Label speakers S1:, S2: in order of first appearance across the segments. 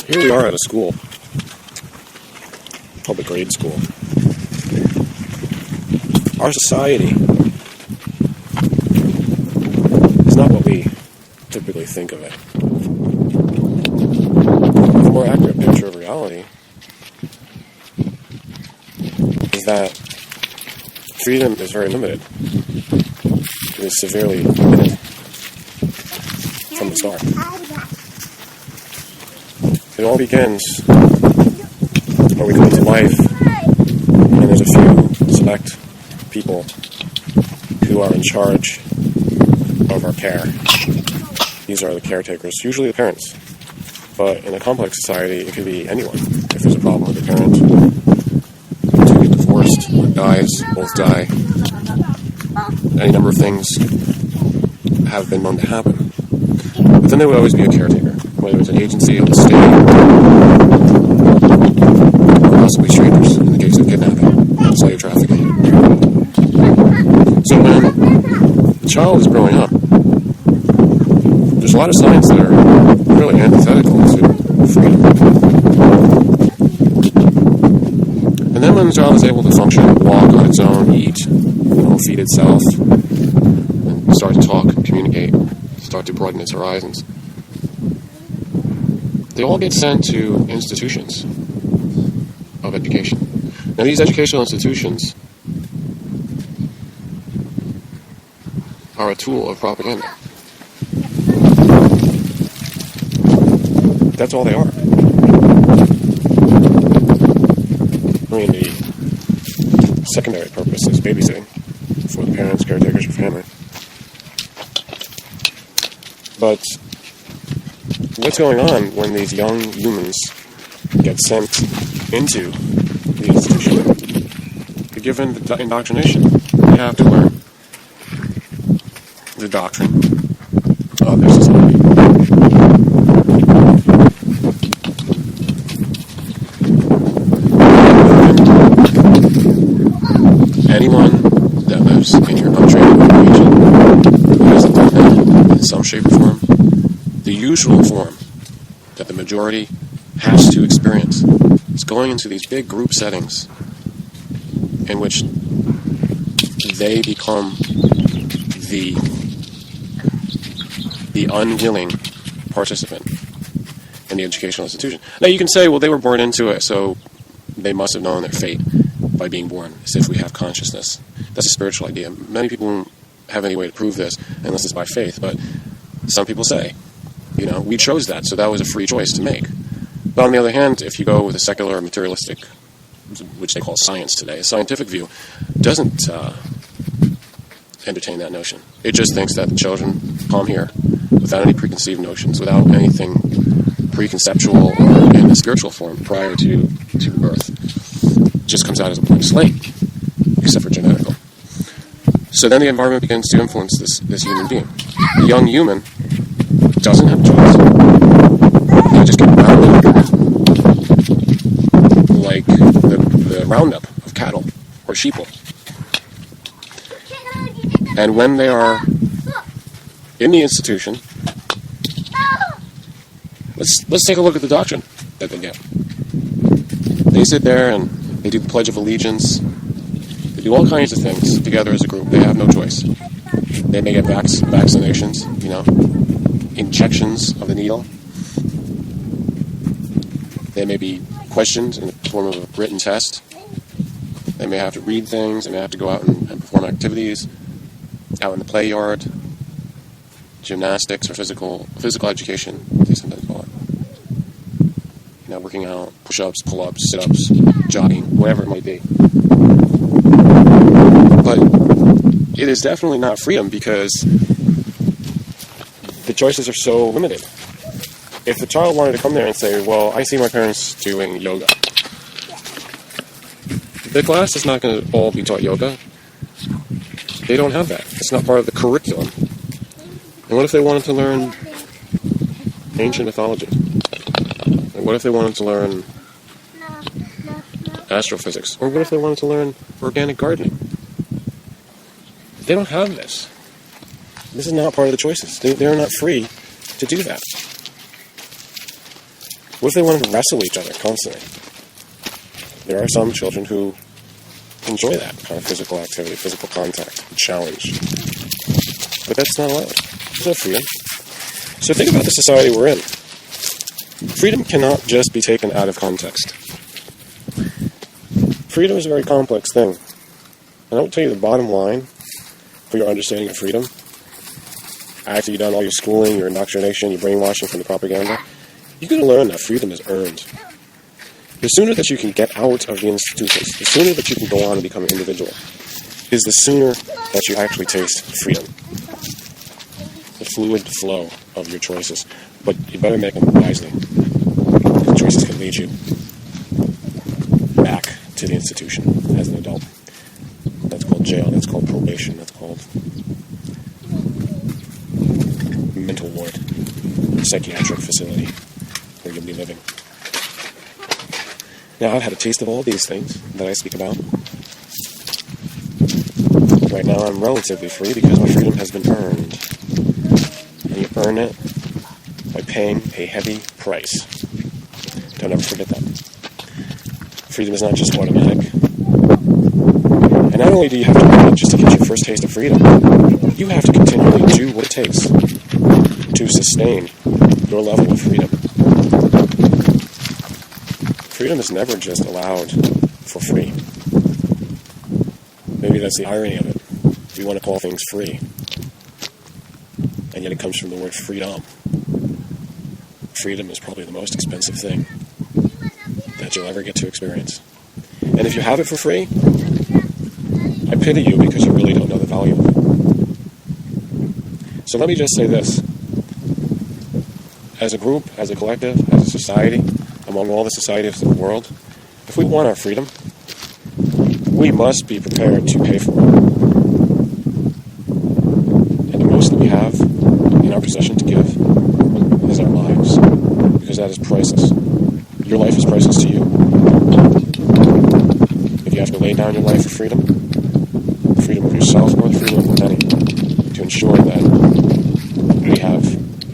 S1: Here we are at a school, public grade school. Our society is not what we typically think of it. A more accurate picture of reality is that freedom is very limited. It is severely limited from the start. It all begins when we come to life, and there's a few select people who are in charge of our care. These are the caretakers, usually the parents. But in a complex society, it could be anyone. If there's a problem with a parent, to get divorced, one dies, both die. Any number of things have been known to happen. But then there would always be a caretaker, whether it's an agency of the state, or possibly strangers in the case of kidnapping, slave trafficking. So when the child is growing up, there's a lot of signs that are really antithetical to freedom. And then when the child is able to function, walk on its own, eat, feed itself, and start to talk, communicate, start to broaden its horizons, they all get sent to institutions of education. Now these educational institutions are a tool of propaganda. That's all they are. I mean, the secondary purpose is babysitting for the parents, caretakers, or family. But what's going on when these young humans get sent into the institution? They're given the indoctrination. They have to learn the doctrine of their society. Anyone that lives in your untraded region who hasn't done that in some shape or form, the usual form that the majority has to experience is going into these big group settings in which they become the unwilling participant in the educational institution. Now you can say, well, they were born into it, so they must have known their fate by being born, as if we have consciousness. That's a spiritual idea. Many people don't have any way to prove this unless it's by faith, but some people say, we chose that, so that was a free choice to make. But on the other hand, if you go with a secular, materialistic, which they call science today, a scientific view, doesn't entertain that notion. It just thinks that the children come here without any preconceived notions, without anything preconceptual or in the spiritual form prior to birth. It just comes out as a blank slate, except for genetical. So then the environment begins to influence this human being. The young human doesn't have a choice. They just get rounded like the roundup of cattle or sheeple. And when they are in the institution, let's take a look at the doctrine that they get. They sit there and they do the Pledge of Allegiance. They do all kinds of things together as a group. They have no choice. They may get vaccinations, injections of the needle. They may be questioned in the form of a written test. They may have to read things. They may have to go out and perform activities out in the play yard, gymnastics or physical education, as they sometimes call it. Working out, push-ups, pull-ups, sit-ups, jogging, whatever it might be. But it is definitely not freedom because the choices are so limited. If the child wanted to come there and say, well, I see my parents doing yoga, the class is not going to all be taught yoga. They don't have that. It's not part of the curriculum. And what if they wanted to learn ancient mythology? And what if they wanted to learn astrophysics? Or what if they wanted to learn organic gardening? They don't have this. This is not part of the choices. They're not free to do that. What if they wanted to wrestle each other constantly? There are some children who enjoy that kind of physical activity, physical contact, challenge. But that's not allowed. There's no freedom. So think about the society we're in. Freedom cannot just be taken out of context. Freedom is a very complex thing. And I will tell you the bottom line for your understanding of freedom, after you've done all your schooling, your indoctrination, your brainwashing from the propaganda, you're going to learn that freedom is earned. The sooner that you can get out of the institutions, the sooner that you can go on and become an individual, is the sooner that you actually taste freedom. The fluid flow of your choices. But you better make them wisely. The choices can lead you back to the institution as an adult. That's called jail, that's called probation, that's called mental ward, psychiatric facility where you'll be living. Now, I've had a taste of all these things that I speak about. Right now, I'm relatively free because my freedom has been earned. And you earn it by paying a heavy price. Don't ever forget that. Freedom is not just automatic. And not only do you have to earn it just to get your first taste of freedom, you have to continually do what it takes to sustain your level of freedom. Freedom is never just allowed for free. Maybe that's the irony of it. We want to call things free. And yet it comes from the word freedom. Freedom is probably the most expensive thing that you'll ever get to experience. And if you have it for free, I pity you because you really don't know the value of it. So let me just say this. As a group, as a collective, as a society, among all the societies of the world, if we want our freedom, we must be prepared to pay for it. And the most that we have in our possession to give is our lives, because that is priceless. Your life is priceless to you. If you have to lay down your life for freedom of yourself or the freedom of the many, to ensure that we have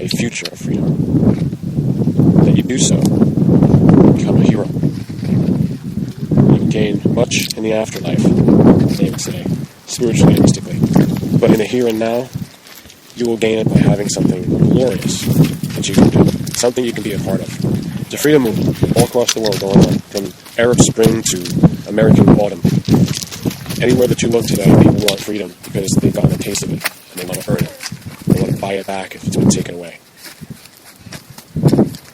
S1: a future of freedom, that you do so, become a hero. You gain much in the afterlife, they would say, spiritually and mystically. But in the here and now, you will gain it by having something glorious that you can do, something you can be a part of. It's a freedom movement all across the world going on, from Arab Spring to American Autumn. Anywhere that you look today, people want freedom because they've gotten a taste of it, and they want to earn it. They want to buy it back if it's been taken away.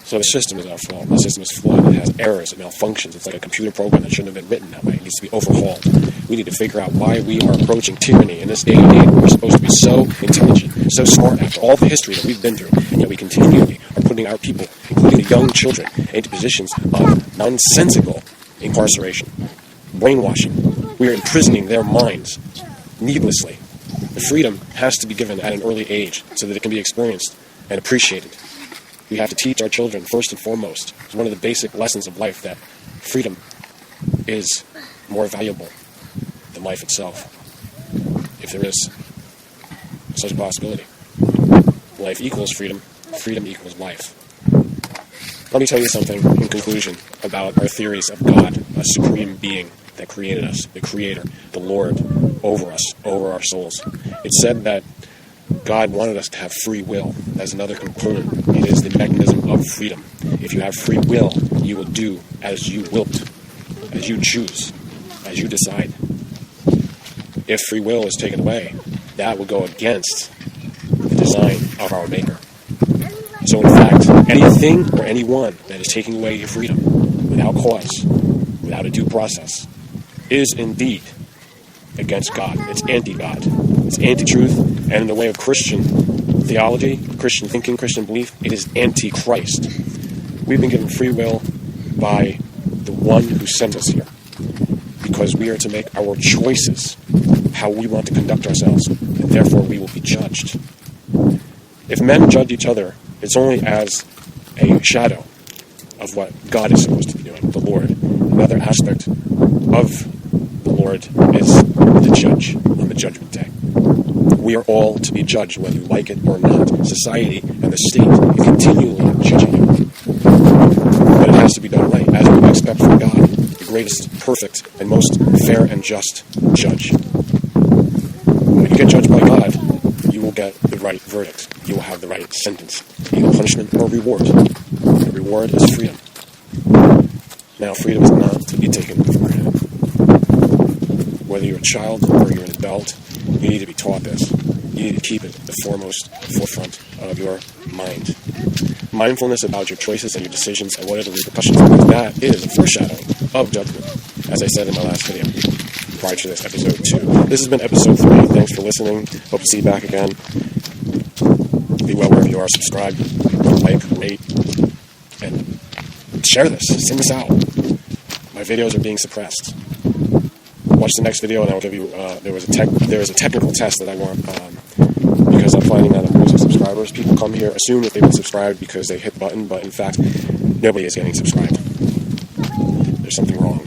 S1: So the system is our fault. The system is flawed. It has errors. It malfunctions. It's like a computer program that shouldn't have been written that way. It needs to be overhauled. We need to figure out why we are approaching tyranny in this day and age. We're supposed to be so intelligent, so smart after all the history that we've been through, and yet we continually are putting our people, including the young children, into positions of nonsensical incarceration, brainwashing. We are imprisoning their minds needlessly. The freedom has to be given at an early age so that it can be experienced and appreciated. We have to teach our children, first and foremost, it's one of the basic lessons of life, that freedom is more valuable than life itself, if there is such a possibility. Life equals freedom, freedom equals life. Let me tell you something in conclusion about our theories of God, a supreme being that created us, the Creator, the Lord, over us, over our souls. It's said that God wanted us to have free will as another component. It is the mechanism of freedom. If you have free will, you will do as you wilt, as you choose, as you decide. If free will is taken away, that will go against the design of our Maker. So in fact, anything or anyone that is taking away your freedom without cause, without a due process, is indeed against God. It's anti-God. It's anti-truth. And in the way of Christian theology, Christian thinking, Christian belief, it is anti-Christ. We've been given free will by the one who sent us here, because we are to make our choices how we want to conduct ourselves, and therefore we will be judged. If men judge each other, it's only as a shadow of what God is supposed to be doing, the Lord. Another aspect of the Lord is the judge on the judgment day. We are all to be judged, whether you like it or not. Society and the state is continually judging you. be done right, as we expect from God, the greatest, perfect, and most fair and just judge. When you get judged by God, you will get the right verdict. You will have the right sentence, either punishment or reward. The reward is freedom. Now, freedom is not to be taken for granted. Whether you're a child or you're an adult, you need to be taught this. You need to keep it at the forefront of your mind. Mindfulness about your choices and your decisions and whatever repercussions of that is a foreshadowing of judgment, as I said in my last video, prior to this, episode 2. This has been episode 3. Thanks for listening. Hope to see you back again. Be well wherever you are. Subscribe, like, rate, and share this. Send this out. My videos are being suppressed. Watch the next video, and I'll give you. There is a technical test that I want because I'm finding that I'm losing subscribers. People come here, assume that they've been subscribed because they hit the button, but in fact, nobody is getting subscribed. There's something wrong.